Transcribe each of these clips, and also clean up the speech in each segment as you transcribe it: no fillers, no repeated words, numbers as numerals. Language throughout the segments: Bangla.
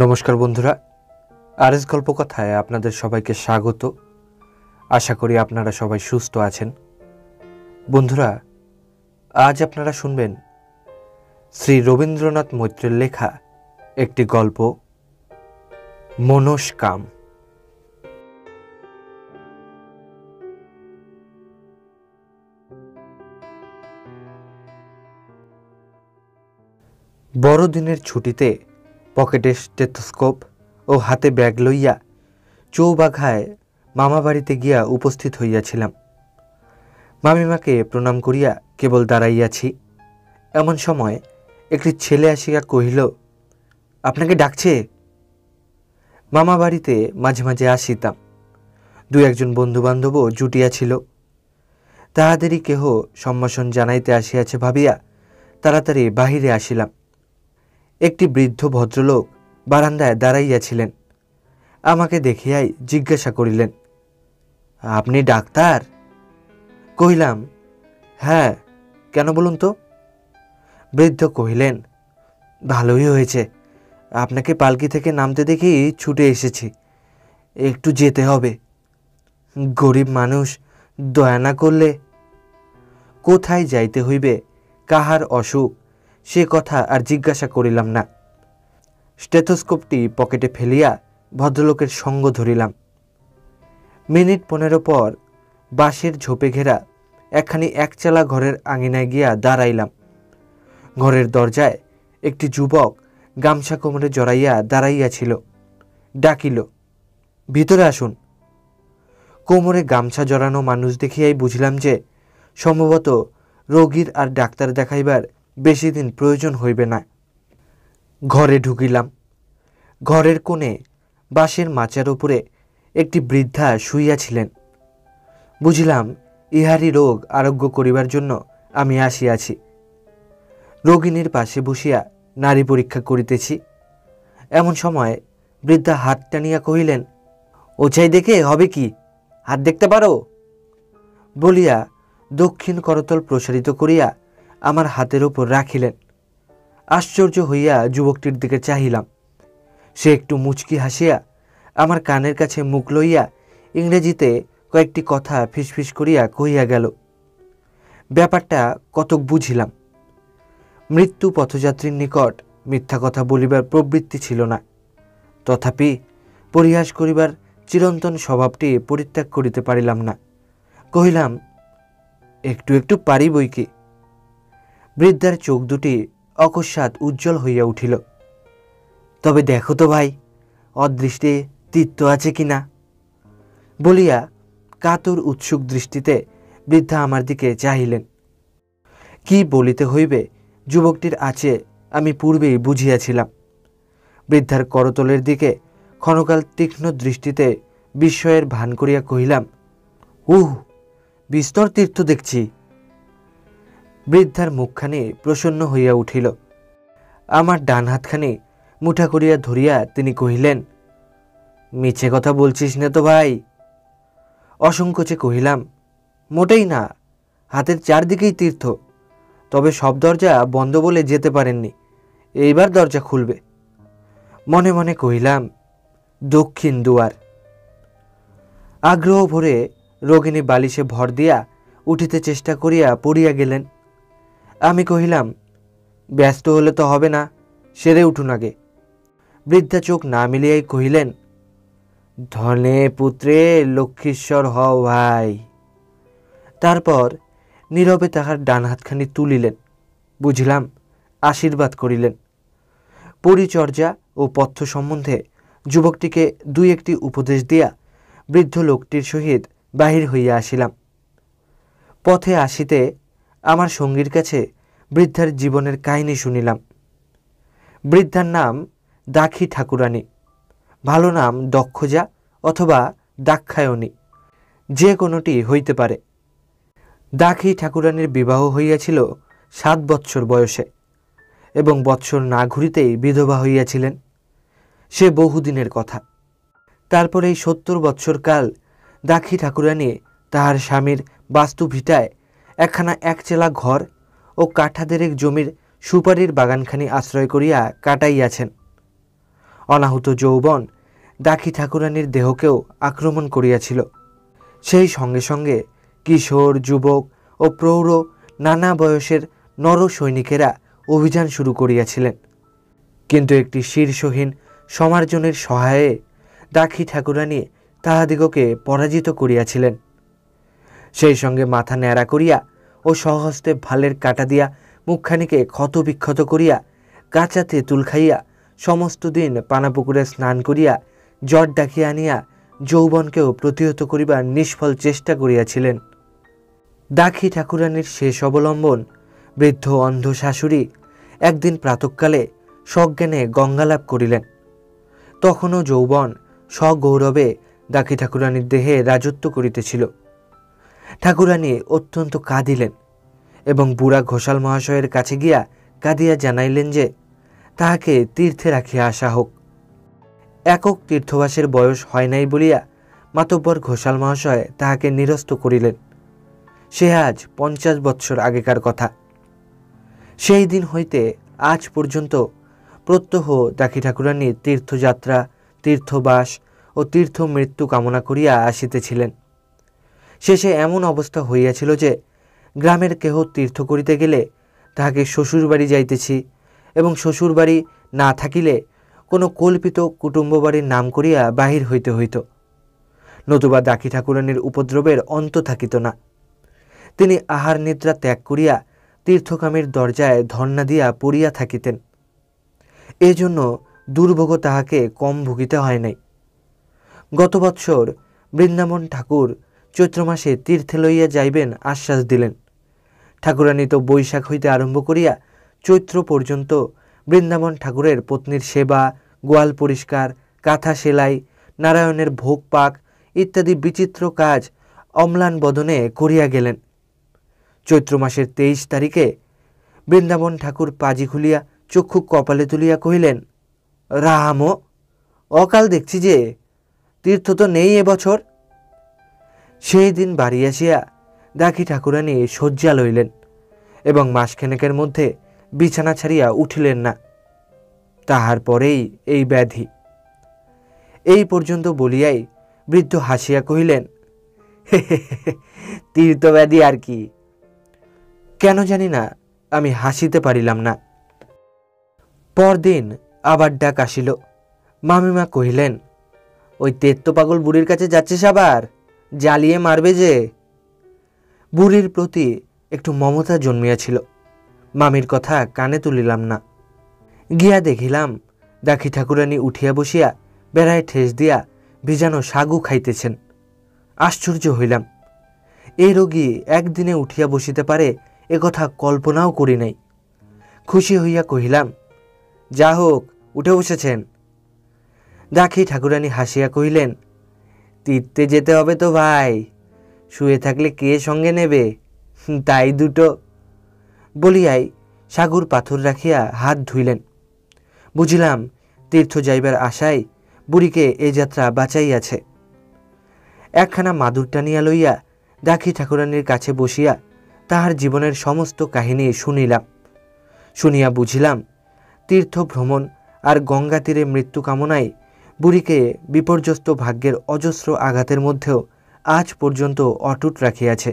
নমস্কার বন্ধুরা, আরএস গল্পকথায় আপনাদের সবাইকে স্বাগত। আশা করি আপনারা সবাই সুস্থ আছেন। বন্ধুরা, আজ আপনারা শুনবেন শ্রী রবীন্দ্রনাথ মৈত্রের লেখা একটি গল্প, মনস্কাম। বড়দিনের ছুটিতে পকেটে স্টেথোস্কোপ ও হাতে ব্যাগ লইয়া চৌবাঘায় মামা বাড়িতে গিয়া উপস্থিত হইয়াছিলাম। মামিমাকে প্রণাম করিয়া কেবল দাঁড়াইয়াছি, এমন সময় একটি ছেলে আসিয়া কহিল, আপনাকে ডাকছে। মামা বাড়িতে মাঝে মাঝে আসিতাম। দু একজন বন্ধুবান্ধবও জুটিয়াছিল। তাহাদেরই কেহ সম্ভাষণ জানাইতে আসিয়াছে ভাবিয়া তাড়াতাড়ি বাহিরে আসিলাম। একটি বৃদ্ধ ভদ্রলোক বারান্দায় দাঁড়াইয়াছিলেন। আমাকে দেখিয়াই জিজ্ঞাসা করিলেন, আপনি ডাক্তার? কহিলাম, হ্যাঁ, কেন বলুন তো? বৃদ্ধ কহিলেন, ভালোই হয়েছে, আপনাকে পালকি থেকে নামতে দেখি ছুটে এসেছি, একটু যেতে হবে। গরিব মানুষ, দয়া না করলে। কোথায় যাইতে হইবে, কাহার অসুখ, সে কথা আর জিজ্ঞাসা করিলাম না। স্টেথোস্কোপটি পকেটে ফেলিয়া ভদ্রলোকের সঙ্গ ধরিলাম। মিনিট 15 পর বাঁশের ঝোপে ঘেরা একখানি একচালা ঘরের আঙিনায় গিয়া দাঁড়াইলাম। ঘরের দরজায় একটি যুবক গামছা কোমরে জড়াইয়া দাঁড়াইয়াছিল। ডাকিল, ভিতরে আসুন। কোমরে গামছা জড়ানো মানুষ দেখিয়াই বুঝলাম যে সম্ভবত রোগীর আর ডাক্তার দেখাইবার বেশি দিন প্রয়োজন হইবে না। ঘরে ঢুকিলাম। ঘরের কোণে বাঁশের মাচার উপরে একটি বৃদ্ধা শুইয়াছিলেন। বুঝিলাম ইহারই রোগ আরোগ্য করিবার জন্য আমি আসিয়াছি। রোগিণীর পাশে বসিয়া নারী পরীক্ষা করিতেছি। এমন সময় বৃদ্ধা হাত টানিয়া কহিলেন, ওছাই দেখে হবে কি, হাত দেখতে পারো? বলিয়া দক্ষিণ করতল প্রসারিত করিয়া আমার হাতের উপর রাখিলেন। আশ্চর্য হইয়া যুবকটির দিকে চাহিলাম। সে একটু মুচকি হাসিয়া আমার কানের কাছে মুখ লইয়া ইংরেজিতে কয়েকটি কথা ফিসফিস করিয়া কহিয়া গেল। ব্যাপারটা কতক বুঝিলাম। মৃত্যু পথযাত্রীর নিকট মিথ্যা কথা বলিবার প্রবৃত্তি ছিল না, তথাপি পরিহাস করিবার চিরন্তন স্বভাবটি পরিত্যাগ করিতে পারিলাম না। কহিলাম, একটু একটু পারি বই কি। বৃদ্ধার চোখ দুটি অকস্মাৎ উজ্জ্বল হইয়া উঠিল। তবে দেখো তো ভাই, অদৃষ্টে তীর্থ আছে কিনা বলিয়া কাতর উৎসুক দৃষ্টিতে বৃদ্ধা আমার দিকে চাহিলেন। কি বলিতে হইবে যুবকটির আছে আমি পূর্বেই বুঝিয়াছিলাম। বৃদ্ধার করতলের দিকে ক্ষণকাল তীক্ষ্ণ দৃষ্টিতে বিস্ময়ের ভান করিয়া কহিলাম, বিস্তর তীর্থ দেখছি। বৃদ্ধার মুখখানি প্রসন্ন হইয়া উঠিল। আমার ডান হাতখানি মুঠা করিয়া ধরিয়া তিনি কহিলেন, মিছে কথা বলছিস না তো ভাই? অসংকোচে কহিলাম, মোটেই না, হাতের চারদিকেই তীর্থ, তবে সব দরজা বন্ধ বলে যেতে পারেননি, এইবার দরজা খুলবে। মনে মনে কহিলাম, দক্ষিণ দুয়ার। আগ্রহ ভরে রোগিণী বালিশে ভর দিয়া উঠিতে চেষ্টা করিয়া পড়িয়া গেলেন। আমি কহিলাম, ব্যস্ত হলে তো হবে না, সেরে উঠুন আগে। বৃদ্ধা চোখ না মিলিয়াই কহিলেন, ধনে পুত্রে লক্ষ্মীশ্বর হও ভাই। তারপর নীরবে তাহার ডান হাতখানি তুলিলেন। বুঝলাম আশীর্বাদ করিলেন। পরিচর্যা ও পথ্য সম্বন্ধে যুবকটিকে দুই একটি উপদেশ দিয়া বৃদ্ধ লোকটির সহিত বাহির হইয়া আসিলাম। পথে আসিতে আমার সঙ্গীর কাছে বৃদ্ধার জীবনের কাহিনী শুনিলাম। বৃদ্ধার নাম দাক্ষী ঠাকুরানী, ভালো নাম দক্ষজা অথবা দাক্ষায়ণী, যে কোনোটি হইতে পারে। দাক্ষী ঠাকুরানীর বিবাহ হইয়াছিল 7 বৎসর বয়সে, এবং বৎসর না ঘুরিতেই বিধবা হইয়াছিলেন। সে বহুদিনের কথা। তারপর এই 70 বৎসর কাল দাক্ষী ঠাকুরানী তাহার স্বামীর বাস্তু ভিটায় একখানা একচেলা ঘর ও কাঠাদেরেক জমির সুপারির বাগানখানি আশ্রয় করিয়া কাটাইয়াছেন। অনাহুত যৌবন দাক্ষী ঠাকুরানীর দেহকেও আক্রমণ করিয়াছিল। সেই সঙ্গে সঙ্গে কিশোর, যুবক ও প্রৌঢ় নানা বয়সের নর সৈনিকেরা অভিযান শুরু করিয়াছিলেন। কিন্তু একটি শীর্ষহীন সমার্জনের সহায়ে দাক্ষী ঠাকুরানী তাহাদিগকে পরাজিত করিয়াছিলেন। সেই সঙ্গে মাথা ন্যাড়া করিয়া ও সহস্তে ভালের কাটা দিয়া মুখখানিকে ক্ষতবিক্ষত করিয়া কাঁচা তেঁতুল খাইয়া সমস্ত দিন পানাপুকুরে স্নান করিয়া জ্বর ডাকিয়া আনিয়া যৌবনকেও প্রতিহত করিবার নিষ্ফল চেষ্টা করিয়াছিলেন। দাক্ষী ঠাকুরানীর শেষ অবলম্বন বৃদ্ধ অন্ধ শাশুড়ি একদিন প্রাতঃকালে সজ্ঞানে গঙ্গালাভ করিলেন। তখনও যৌবন সগৌরবে দাক্ষী ঠাকুরানীর দেহে রাজত্ব করিতেছিল। ঠাকুরানী অত্যন্ত কাঁদিলেন এবং বুড়া ঘোষাল মহাশয়ের কাছে গিয়া কাঁদিয়া জানাইলেন যে তাহাকে তীর্থে রাখিয়া আসা হোক। একক তীর্থবাসের বয়স হয় নাই বলিয়া মাতব্বর ঘোষাল মহাশয় তাহাকে নিরস্ত করিলেন। সে আজ 50 বৎসর আগেকার কথা। সেই দিন হইতে আজ পর্যন্ত প্রত্যহ দাক্ষী ঠাকুরানী তীর্থযাত্রা, তীর্থবাস ও তীর্থ মৃত্যু কামনা করিয়া আসিতেছিলেন। শেষে এমন অবস্থা হইয়াছিল যে গ্রামের কেহ তীর্থ করিতে গেলে তাহাকে শ্বশুরবাড়ি যাইতেছি এবং শ্বশুরবাড়ি না থাকিলে কোনো কল্পিত কুটুম্ব বাড়ির নাম করিয়া বাহির হইতে হইত, নতুবা দাক্ষী ঠাকুরানীর উপদ্রবের অন্ত থাকিত না। তিনি আহার নিদ্রা ত্যাগ করিয়া তীর্থকামীর দরজায় ধর্ণা দিয়া পড়িয়া থাকিতেন। এজন্য দুর্ভোগ তাহাকে কম ভুগিতে হয় নাই। গত বৎসর বৃন্দাবন ঠাকুর চৈত্র মাসে তীর্থে লইয়া যাইবেন আশ্বাস দিলেন। ঠাকুরানী তো বৈশাখ হইতে আরম্ভ করিয়া চৈত্র পর্যন্ত বৃন্দাবন ঠাকুরের পত্নীর সেবা, গোয়াল পরিষ্কার, কাঁথা সেলাই, নারায়ণের ভোগ পাক ইত্যাদি বিচিত্র কাজ অম্লান বদনে করিয়া গেলেন। চৈত্র মাসের 23 তারিখে বৃন্দাবন ঠাকুর পাজি খুলিয়া চক্ষু কপালে তুলিয়া কহিলেন, রাম, অকাল দেখছি যে, তীর্থ তো নেই এবছর। সেই দিন বাড়ি আসিয়া দাক্ষী ঠাকুরানী শয্যা লইলেন এবং মাসখানেকের মধ্যে বিছানা ছাড়িয়া উঠিলেন না। তাহার পরেই এই ব্যাধি। এই পর্যন্ত বলিয়াই বৃদ্ধ হাসিয়া কহিলেন, তীর্থব্যাধি আর কি। কেন জানি না আমি হাসিতে পারিলাম না। পরদিন আবার ডাক আসিল। মামিমা কহিলেন, ওই তেত্ত পাগল বুড়ির কাছে যাচ্ছিস আবার? জ্বালিয়ে মারবে যে। বুড়ির প্রতি একটু মমতা জন্মিয়াছিল। মামির কথা কানে তুলিলাম না। গিয়া দেখিলাম দাক্ষী ঠাকুরানী উঠিয়া বসিয়া বেড়ায় ঠেস দিয়া ভিজানো সাগু খাইতেছেন। আশ্চর্য হইলাম। এই রোগী একদিনে উঠিয়া বসিতে পারে এ কথা কল্পনাও করি নাই। খুশি হইয়া কহিলাম, যা হোক, উঠে বসেছেন। দাক্ষী ঠাকুরানী হাসিয়া কহিলেন, তীর্থে যেতে হবে তো ভাই, শুয়ে থাকলে কে সঙ্গে নেবে, তাই দুটো। বলিয়াই সাগুর পাথর রাখিয়া হাত ধুইলেন। বুঝিলাম তীর্থ যাইবার আশায় বুড়িকে এ যাত্রা বাঁচাইয়াছে। একখানা মাদুর টানিয়া লইয়া দাক্ষী ঠাকুরানীর কাছে বসিয়া তাহার জীবনের সমস্ত কাহিনী শুনিলাম। শুনিয়া বুঝিলাম তীর্থ ভ্রমণ আর গঙ্গা তীরে মৃত্যু কামনায় বুড়িকে বিপর্যস্ত ভাগ্যের অজস্র আঘাতের মধ্যেও আজ পর্যন্ত অটুট রাখিয়াছে।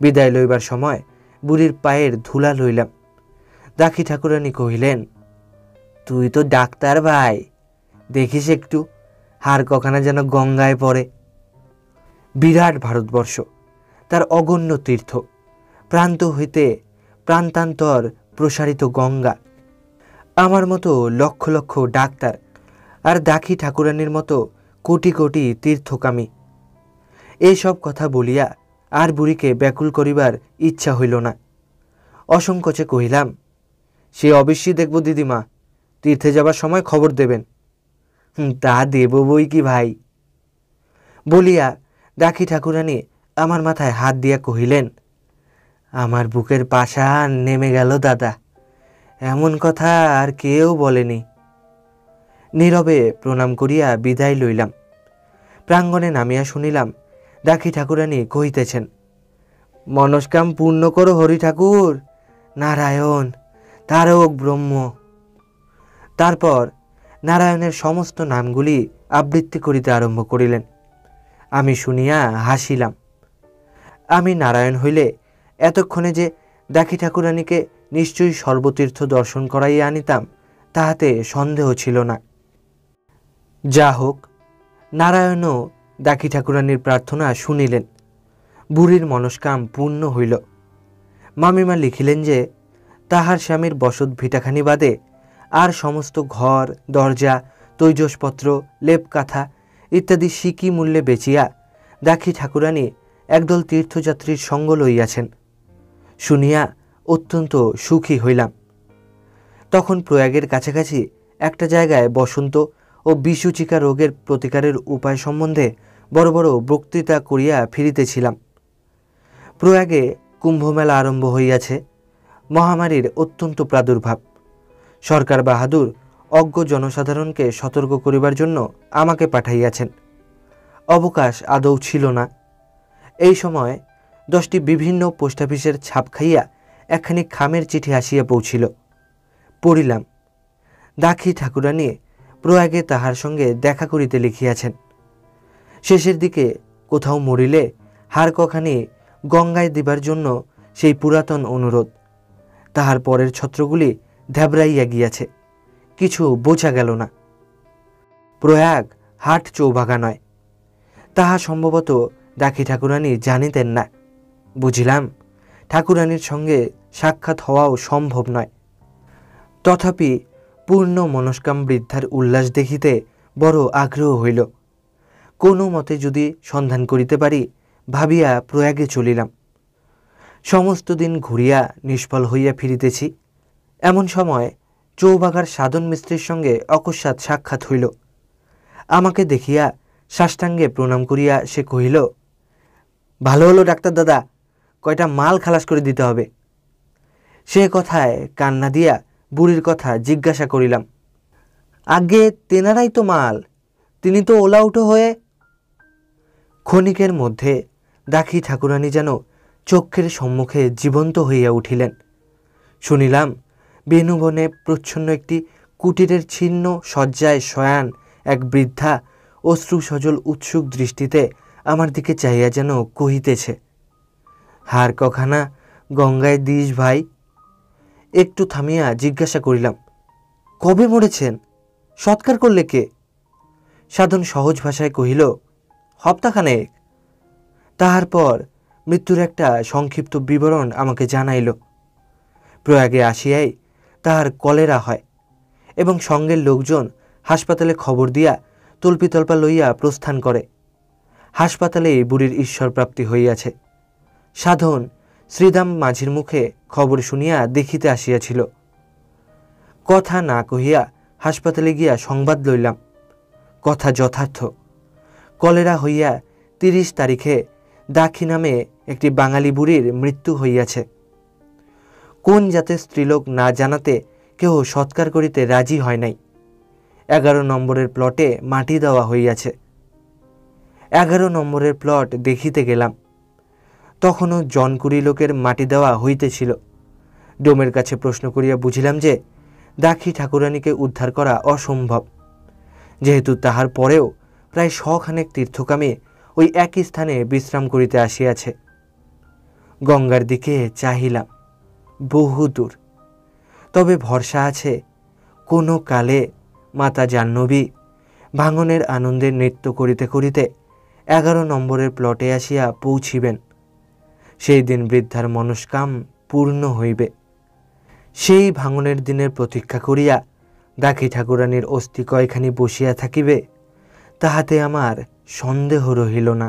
বিদায় লইবার সময় বুড়ির পায়ের ধুলা লইলাম। দাক্ষী ঠাকুরানী কহিলেন, তুই তো ডাক্তার ভাই, দেখিস একটু হাড় কখানা যেন গঙ্গায় পড়ে। বিরাট ভারতবর্ষ, তার অগণ্য তীর্থ, প্রান্ত হইতে প্রান্তান্তর প্রসারিত গঙ্গা, আমার মতো লক্ষ লক্ষ ডাক্তার আর দাক্ষী ঠাকুরানীর মতো কোটি কোটি তীর্থকামী। এইসব কথা বলিয়া আর বুড়িকে ব্যাকুল করিবার ইচ্ছা হইল না। অসংকোচে কহিলাম, সে অবশ্যই দেখব দিদিমা, তীর্থে যাবার সময় খবর দেবেন। তা দেব বই কি ভাই। বলিয়া দাক্ষী ঠাকুরানী আমার মাথায় হাত দিয়া কহিলেন, আমার বুকের পাষাণ নেমে গেল দাদা, এমন কথা আর কেউ বলেনি। নীরবে প্রণাম করিয়া বিদায় লইলাম। প্রাঙ্গণে নামিয়া শুনিলাম দাক্ষী ঠাকুরানী কহিতেছেন, মনস্কাম পূর্ণ করো হরি ঠাকুর, নারায়ণ, তারক ব্রহ্ম। তারপর নারায়ণের সমস্ত নামগুলি আবৃত্তি করিতে আরম্ভ করিলেন। আমি শুনিয়া হাসিলাম। আমি নারায়ণ হইলে এতক্ষণে যে দাক্ষী ঠাকুরানীকে নিশ্চয়ই সর্বতীর্থ দর্শন করাইয়া আনিতাম, তাহাতে সন্দেহ ছিল না। যা হোক, নারায়ণও দাক্ষী ঠাকুরানীর প্রার্থনা শুনিলেন। বুড়ির মনস্কাম পূর্ণ হইল। মামিমা লিখিলেন যে তাহার স্বামীর বসত ভিটাখানি বাদে আর সমস্ত ঘর, দরজা, তৈজসপত্র, লেপ কাঁথা ইত্যাদি সিকি মূল্যে বেচিয়া দাক্ষী ঠাকুরানী একদল তীর্থযাত্রীর সঙ্গ লইয়াছেন। শুনিয়া অত্যন্ত সুখী হইলাম। তখন প্রয়াগের কাছাকাছি একটা জায়গায় বসন্ত ও বিসূচিকা রোগের প্রতিকারের উপায় সম্বন্ধে বড় বড় বক্তৃতা করিয়া ফিরিতেছিলাম। প্রয়াগে কুম্ভমেলা আরম্ভ হইয়াছে। মহামারীর অত্যন্ত প্রাদুর্ভাব। সরকার বাহাদুর অজ্ঞ জনসাধারণকে সতর্ক করিবার জন্য আমাকে পাঠাইয়াছেন। অবকাশ আদৌ ছিল না। এই সময় 10টি বিভিন্ন পোস্ট অফিসের ছাপ খাইয়া একখানি খামের চিঠি আসিয়া পৌঁছিল। পড়িলাম, দাক্ষী ঠাকুরানী প্রয়াগে তাহার সঙ্গে দেখা করিতে লিখিয়াছেন। শেষের দিকে কোথাও মরিলে হার কখানি গঙ্গায় দিবার জন্য সেই পুরাতন অনুরোধ। তাহার পরের ছত্রগুলি ধ্যাবড়াইয়া গিয়াছে, কিছু বোঝা গেল না। প্রয়াগ হাট চৌভাগা নয়, তাহা সম্ভবত দাক্ষী ঠাকুরানী জানিতেন না। বুঝিলাম ঠাকুরানীর সঙ্গে সাক্ষাৎ হওয়াও সম্ভব নয়। তথাপি পূর্ণ মনস্কাম বৃদ্ধার উল্লাস দেখিতে বড় আগ্রহ হইল। কোনো মতে যদি সন্ধান করিতে পারি ভাবিয়া প্রয়াগে চলিলাম। সমস্ত দিন ঘুরিয়া নিষ্ফল হইয়া ফিরিতেছি। এমন সময় চৌবাগার সাধন মিস্ত্রির সঙ্গে অকস্মাৎ সাক্ষাৎ হইল। আমাকে দেখিয়া সাষ্টাঙ্গে প্রণাম করিয়া সে কহিল, ভালো হলো ডাক্তার দাদা, কয়টা মাল খালাস করে দিতে হবে। সে কথায় কান্না দিয়া বুড়ির কথা জিজ্ঞাসা করিলাম। আগে তেনারাই তো মাল, তিনি তো ওলা উঠো হয়ে। ক্ষণিকের মধ্যে দাক্ষী ঠাকুরানী যেন চক্ষের সম্মুখে জীবন্ত হইয়া উঠিলেন। শুনিলাম বেণুবনে প্রচ্ছন্ন একটি কুটিরের ছিন্ন শয্যায় শয়ান এক বৃদ্ধা অশ্রুসজল উৎসুক দৃষ্টিতে আমার দিকে চাহিয়া যেন কহিতেছে, হার কখানা গঙ্গায় দিস ভাই। একটু থামিয়া জিজ্ঞাসা করিলাম, কবে মরেছেন? সৎকার করলে কে? সাধন সহজ ভাষায় কহিল, হপ্তাখানেক। তাহার পর মৃত্যুর একটা সংক্ষিপ্ত বিবরণ আমাকে জানাইল। প্রয়াগে আসিয়াই তাহার কলেরা হয় এবং সঙ্গের লোকজন হাসপাতালে খবর দিয়া তল্পিতল্পা লইয়া প্রস্থান করে। হাসপাতালেই বুড়ির ঈশ্বর প্রাপ্তি হইয়াছে। সাধন শ্রীদাম মাঝির মুখে খবর শুনিয়া দেখিতে আসিয়াছিল। কথা না কহিয়া হাসপাতালে গিয়া সংবাদ লইলাম। কথা যথার্থ। কলেরা হইয়া 30 তারিখে দাক্ষী নামে একটি বাঙালি বুড়ির মৃত্যু হইয়াছে। কোন জাতের স্ত্রীলোক না জানাতে কেহ সৎকার করিতে রাজি হয় নাই। 11 নম্বরের প্লটে মাটি দেওয়া হইয়াছে। 11 নম্বরের প্লট দেখিতে গেলাম। তখনও 20 লোকের মাটি দেওয়া হইতেছিল। ডোমের কাছে প্রশ্ন করিয়া বুঝিলাম যে দাক্ষী ঠাকুরানীকে উদ্ধার করা অসম্ভব, যেহেতু তাহার পরেও প্রায় 100 খানেক তীর্থকামী ওই একই স্থানে বিশ্রাম করিতে আসিয়াছে। গঙ্গার দিকে চাহিলাম, বহু দূর। তবে ভরসা আছে, কোনো কালে মাতা জাহ্নবী ভাঙনের আনন্দে নৃত্য করিতে করিতে 11 নম্বরের প্লটে আসিয়া পৌঁছিবেন। সেই দিন বৃদ্ধার মনস্কাম পূর্ণ হইবে। সেই ভাঙনের দিনের প্রতীক্ষা করিয়া দাক্ষী ঠাকুরানীর অস্থি কয়খানি বসিয়া থাকিবে, তাহাতে আমার সন্দেহ রহিল না।